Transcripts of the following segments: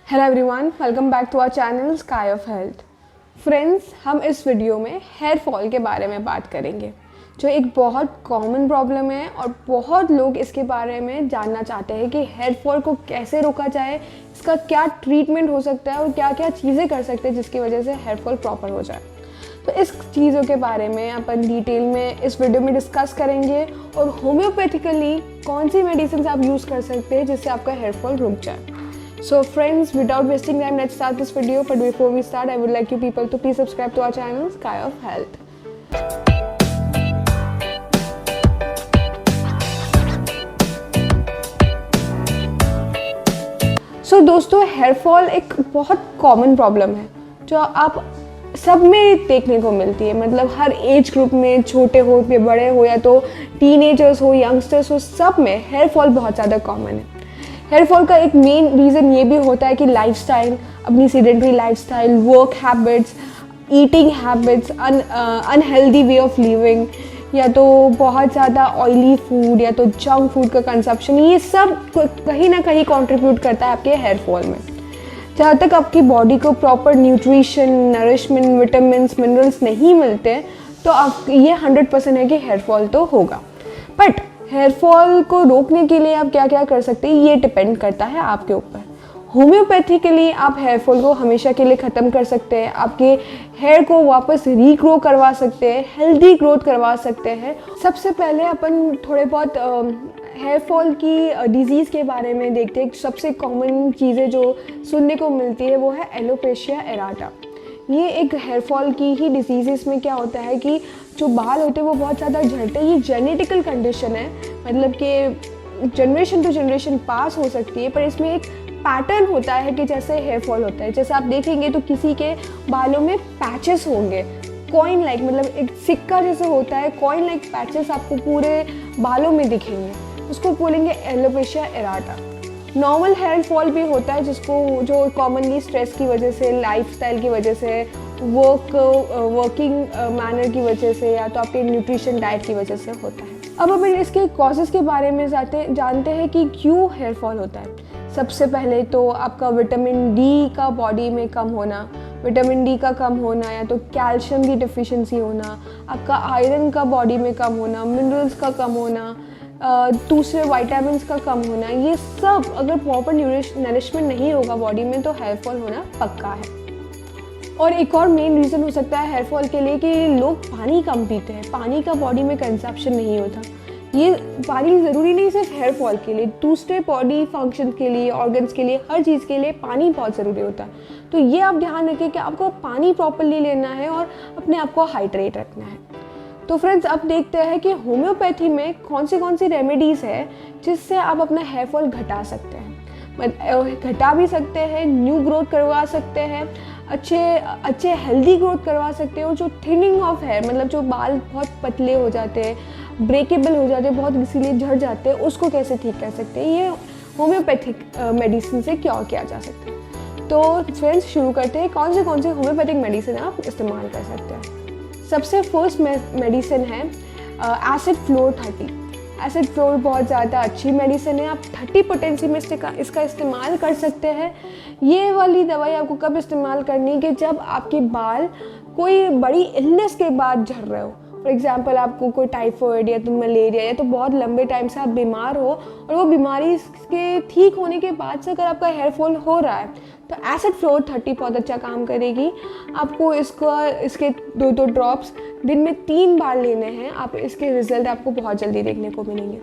Hello everyone, welcome back to our channel sky of health. Friends, हम इस video में hair fall के बारे में बात करेंगे, जो एक बहुत कॉमन प्रॉब्लम है और बहुत लोग इसके बारे में जानना चाहते हैं कि हेयर फॉल को कैसे रोका जाए, इसका क्या ट्रीटमेंट हो सकता है और क्या क्या चीज़ें कर सकते हैं जिसकी वजह से हेयर फॉल प्रॉपर हो जाए। तो इस चीज़ों के बारे में अपन डिटेल में इस वीडियो में डिस्कस करेंगे और होम्योपैथिकली कौन सी मेडिसिन आप यूज़ कर सकते हैं जिससे आपका हेयर फॉल रुक जाए। So friends, without wasting time, let's start this video. But before we start, I would like you people to please subscribe to our channel, Sky of Health. So दोस्तों, hair fall एक बहुत common problem है जो आप सब में देखने को मिलती है। मतलब हर एज ग्रुप में, छोटे हो या बड़े हो या तो टीनेजर्स हो, यंगस्टर्स हो, सब में हेयर फॉल बहुत ज़्यादा कॉमन है। हेयर फॉल का एक मेन रीज़न ये भी होता है कि लाइफस्टाइल, अपनी sedentary lifestyle, work habits, eating habits, unhealthy way of living, या तो बहुत ज़्यादा ऑयली फूड या तो जंक फूड का कंजप्शन, ये सब कहीं ना कहीं कंट्रीब्यूट करता है आपके हेयर फॉल में। जहाँ तक आपकी बॉडी को proper nutrition, nourishment, vitamins, minerals नहीं मिलते तो आप ये 100% है कि हेयर फॉल तो होगा। बट हेयर फॉल को रोकने के लिए आप क्या क्या कर सकते हैं, ये डिपेंड करता है आपके ऊपर। होम्योपैथिकली आप हेयर फॉल को हमेशा के लिए ख़त्म कर सकते हैं, आपके हेयर को वापस रीग्रो करवा सकते हैं, हेल्दी ग्रोथ करवा सकते हैं। सबसे पहले अपन थोड़े बहुत हेयर फॉल की डिजीज़ के बारे में देखते हैं। सबसे कॉमन चीज़ें जो सुनने को मिलती है वो है एलोपेशिया एराटा। ये एक हेयर फॉल की ही डिजीज़ है। इसमें क्या होता है कि जो बाल होते हैं वो बहुत ज़्यादा झड़ते हैं। ये जेनेटिकल कंडीशन है, मतलब कि जनरेशन टू जनरेशन पास हो सकती है, पर इसमें एक पैटर्न होता है कि जैसे हेयर फॉल होता है। जैसे आप देखेंगे तो किसी के बालों में पैचेस होंगे, कॉइन लाइक, मतलब एक सिक्का जैसे होता है, कॉइन लाइक पैचेस आपको पूरे बालों में दिखेंगे, उसको बोलेंगे एलोपेशिया एराटा। नॉर्मल हेयर फॉल भी होता है जिसको जो कॉमनली स्ट्रेस की वजह से, लाइफस्टाइल की वजह से, वर्किंग मैनर की वजह से, या तो आपके न्यूट्रिशन डाइट की वजह से होता है। अब अपन इसके कॉजेज़ के बारे में जानते हैं कि क्यों हेयर फॉल होता है। सबसे पहले तो आपका विटामिन डी का बॉडी में कम होना, विटामिन डी का कम होना, या तो कैल्शियम की डिफिशिएंसी होना, आपका आयरन का बॉडी में कम होना, मिनरल्स का कम होना, दूसरे विटामिन्स का कम होना, ये सब अगर प्रॉपर नरिशमेंट नहीं होगा बॉडी में तो हेयर फॉल होना पक्का है। और एक और मेन रीज़न हो सकता है हेयर फॉल के लिए कि लोग पानी कम पीते हैं, पानी का बॉडी में कंजप्शन नहीं होता। ये पानी ज़रूरी नहीं सिर्फ हेयर फॉल के लिए, दूसरे बॉडी फंक्शन के लिए, ऑर्गन्स के लिए, हर चीज़ के लिए पानी बहुत ज़रूरी होता है। तो ये आप ध्यान रखें कि आपको पानी प्रॉपरली लेना है और अपने आप को हाइड्रेट रखना है। तो फ्रेंड्स, अब देखते हैं कि होम्योपैथी में कौन सी रेमेडीज़ है जिससे आप अपना हेयर फॉल घटा सकते हैं, घटा भी सकते हैं, न्यू ग्रोथ करवा सकते हैं, अच्छे हेल्दी ग्रोथ करवा सकते हैं। और जो थिनिंग ऑफ हेयर, मतलब जो बाल बहुत पतले हो जाते हैं, ब्रेकेबल हो जाते हैं, बहुत इसीलिए झड़ जाते हैं, उसको कैसे ठीक कर सकते हैं, ये होम्योपैथिक मेडिसिन से क्या किया जा सकता है। तो फ्रेंड्स, शुरू करते हैं कौन से होम्योपैथिक मेडिसिन आप इस्तेमाल कर सकते हैं। सबसे फर्स्ट मेडिसिन है एसिड फ्लोर 30। एसिड फ्लोर बहुत ज़्यादा अच्छी मेडिसिन है। आप 30 पोटेंसी में इसका इस्तेमाल कर सकते हैं। ये वाली दवाई आपको कब इस्तेमाल करनी है कि जब आपके बाल कोई बड़ी इलनेस के बाद झड़ रहे हो। फॉर एग्जांपल, आपको कोई टाइफाइड या तो मलेरिया या तो बहुत लंबे टाइम से आप बीमार हो और वो बीमारी के ठीक होने के बाद से अगर आपका हेयर फॉल हो रहा है तो एसिड फ्लोर 30 बहुत अच्छा काम करेगी। आपको इसके 2 ड्रॉप्स दिन में 3 बार लेने हैं। आप इसके रिजल्ट आपको बहुत जल्दी देखने को मिलेंगे।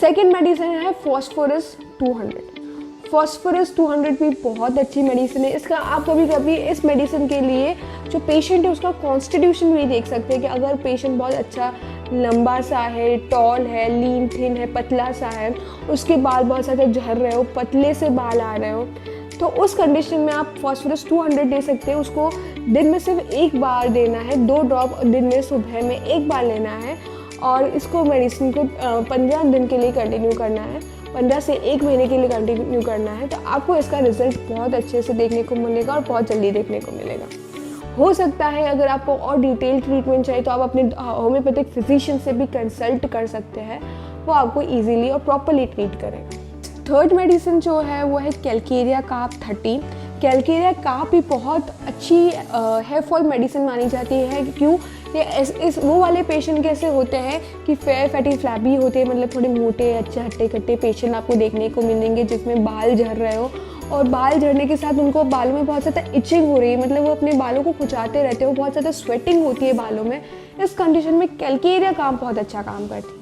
सेकेंड मेडिसिन है फॉस्फोरस 200। फॉस्फोरस 200 भी बहुत अच्छी मेडिसिन है। इसका आप कभी कभी इस मेडिसिन के लिए जो पेशेंट है उसका कॉन्स्टिट्यूशन भी देख सकते हैं कि अगर पेशेंट बहुत अच्छा लंबा सा है, टॉल है, लीन थिन है, पतला सा है, उसके बाल बहुत ज़्यादा झड़ रहे हो, पतले से बाल आ रहे हो, तो उस कंडीशन में आप फॉस्फोरस 200 दे सकते हैं। उसको दिन में सिर्फ 1 बार देना है, 2 ड्रॉप दिन में सुबह में 1 बार लेना है। और इसको मेडिसिन को 15 दिन के लिए कंटिन्यू करना है, 15 से 1 महीने के लिए कंटिन्यू करना है। तो आपको इसका रिजल्ट बहुत अच्छे से देखने को मिलेगा और बहुत जल्दी देखने को मिलेगा। हो सकता है अगर आपको और डिटेल ट्रीटमेंट चाहिए तो आप अपने होम्योपैथिक फिजिशियन से भी कंसल्ट कर सकते हैं, वो आपको ईजीली और प्रॉपरली ट्रीट करेगा। थर्ड मेडिसिन जो है वो है कैलकेरिया कार्प 30। कैलकेरिया कार्प भी बहुत अच्छी हेयर फॉल मेडिसिन मानी जाती है। क्यों? ये इस वो वाले पेशेंट कैसे होते हैं कि फेयर फैटी फ्लैबी होते हैं, मतलब थोड़े मोटे अच्छे हट्टे कट्टे पेशेंट आपको देखने को मिलेंगे जिसमें बाल झड़ रहे हो, और बाल झड़ने के साथ उनको बालों में बहुत ज़्यादा इचिंग हो रही है, मतलब वो अपने बालों को खुजाते रहते हो, बहुत ज़्यादा स्वेटिंग होती है बालों में। इस कंडीशन में कैलकेरिया कार्प बहुत अच्छा काम करती है।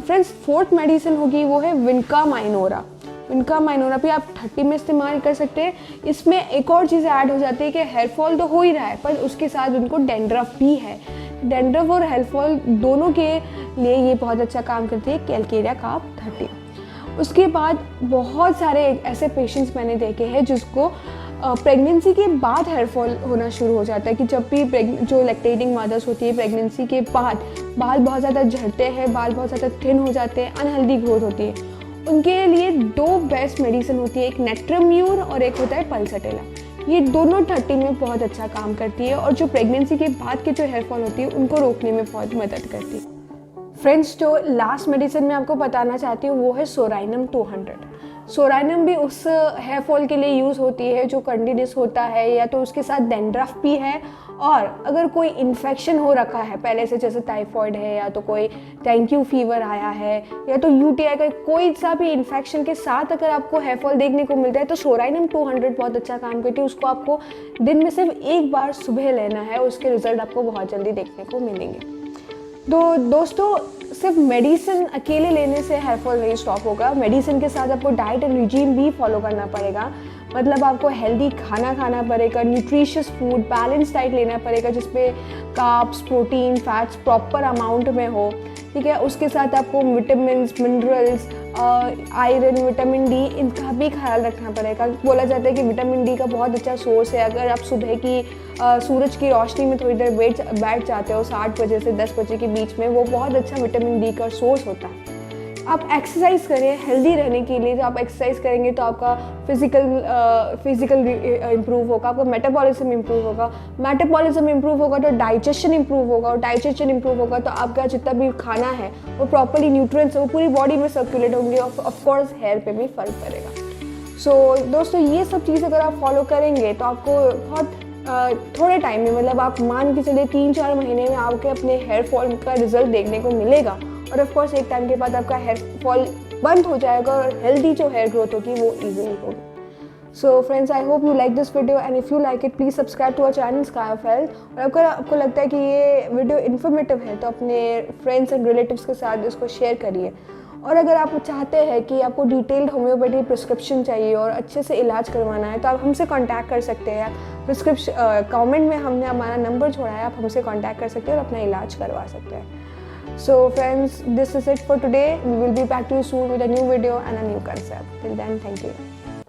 फ्रेंड्स, फोर्थ मेडिसिन होगी वो है विनका माइनोरा। विनका माइनोरा भी आप 30 में इस्तेमाल कर सकते हैं। इसमें एक और चीज़ ऐड हो जाती है कि हेयर फॉल तो हो ही रहा है पर उसके साथ उनको डेंड्रफ भी है। डेंड्रफ और हेयर फॉल दोनों के लिए ये बहुत अच्छा काम करती है कैलकेरिया कार्प 30। उसके बाद बहुत सारे ऐसे पेशेंट्स मैंने देखे हैं जिसको प्रेगनेंसी के बाद हेयर फॉल होना शुरू हो जाता है कि जब भी जो लैक्टेटिंग मदर्स होती है प्रेगनेंसी के बाद बाल बहुत ज़्यादा झड़ते हैं, बाल बहुत ज़्यादा थिन हो जाते हैं, अनहेल्दी ग्रोथ होती है। उनके लिए दो बेस्ट मेडिसिन होती है, एक नेट्रम्यूर और एक होता है पल्सटेला। ये दोनों 30 में बहुत अच्छा काम करती है और जो प्रेगनेंसी के बाद के जो हेयर फॉल होती है उनको रोकने में बहुत मदद करती है। फ्रेंड्स, जो लास्ट मेडिसिन मैं आपको बताना चाहती हूँ वो है सोराइनम 200। सोराइनम भी उस हेयर फॉल के लिए यूज़ होती है जो कंटिन्यूस होता है, या तो उसके साथ डेंड्रफ भी है, और अगर कोई इन्फेक्शन हो रखा है पहले से, जैसे टाइफॉइड है या तो कोई डेंगू फीवर आया है या तो यूटीआई का कोई सा भी इन्फेक्शन के साथ अगर आपको हेयर फॉल देखने को मिलता है तो सोराइनम 200 बहुत अच्छा काम करती है। उसको आपको दिन में सिर्फ एक बार सुबह लेना है, उसके रिजल्ट आपको बहुत जल्दी देखने को मिलेंगे। तो दोस्तों, सिर्फ मेडिसिन अकेले लेने से हेयर फॉल नहीं स्टॉप होगा। मेडिसिन के साथ आपको डाइट एंड रिजीम भी फॉलो करना पड़ेगा, मतलब आपको हेल्दी खाना खाना पड़ेगा, न्यूट्रिशियस फूड, बैलेंस डाइट लेना पड़ेगा जिसमें carbs, protein, fats proper amount में हो, ठीक है। उसके साथ आपको vitamin, minerals, iron, vitamin D, इनका भी ख्याल रखना पड़ेगा। बोला जाता है कि विटामिन डी का बहुत अच्छा सोर्स है। अगर आप सुबह की सूरज की रोशनी में थोड़ी देर बैठ जाते हो 7 बजे से 10 बजे के बीच में, वो बहुत अच्छा विटामिन डी का सोर्स होता है। आप एक्सरसाइज करें हेल्दी रहने के लिए। जब आप एक्सरसाइज करेंगे तो आपका फिजिकल इम्प्रूव होगा, आपका मेटाबॉलिज्म इम्प्रूव होगा, मेटाबॉलिज्म इम्प्रूव होगा तो डाइजेशन इम्प्रूव होगा, और डाइजेशन इम्प्रूव होगा तो आपका जितना भी खाना है वो प्रॉपरली न्यूट्रिएंट्स वो पूरी बॉडी में सर्कुलेट होंगे, और ऑफकोर्स हेयर पे भी फर्क पड़ेगा। सो दोस्तों, ये सब चीज़ अगर आप फॉलो करेंगे तो आपको बहुत थोड़े टाइम में, मतलब आप मान के चलिए 3-4 महीने में आपके अपने हेयर फॉल का रिजल्ट देखने को मिलेगा, और ऑफ कोर्स एक टाइम के बाद आपका हेयर फॉल बंद हो जाएगा और हेल्दी जो हेयर ग्रोथ होगी वो इजीली होगी। So friends, I hope you like this video, and if you like it please subscribe to our channel sky of health. और अगर आपको लगता है कि ये वीडियो इन्फॉर्मेटिव है तो अपने फ्रेंड्स एंड रिलेटिव्स के साथ इसको शेयर करिए। और अगर आप चाहते हैं कि आपको डिटेल्ड होम्योपैथी प्रिस्क्रिप्शन चाहिए और अच्छे से इलाज करवाना है तो आप हमसे कांटेक्ट कर सकते हैं। प्रिस्क्रिप्शन कमेंट में हमने हमारा नंबर छोड़ा है, आप हमसे कांटेक्ट कर सकते हैं और अपना इलाज करवा सकते हैं। So friends, this is it for today. We will be back to you soon with a new video and a new concept. Till then, thank you.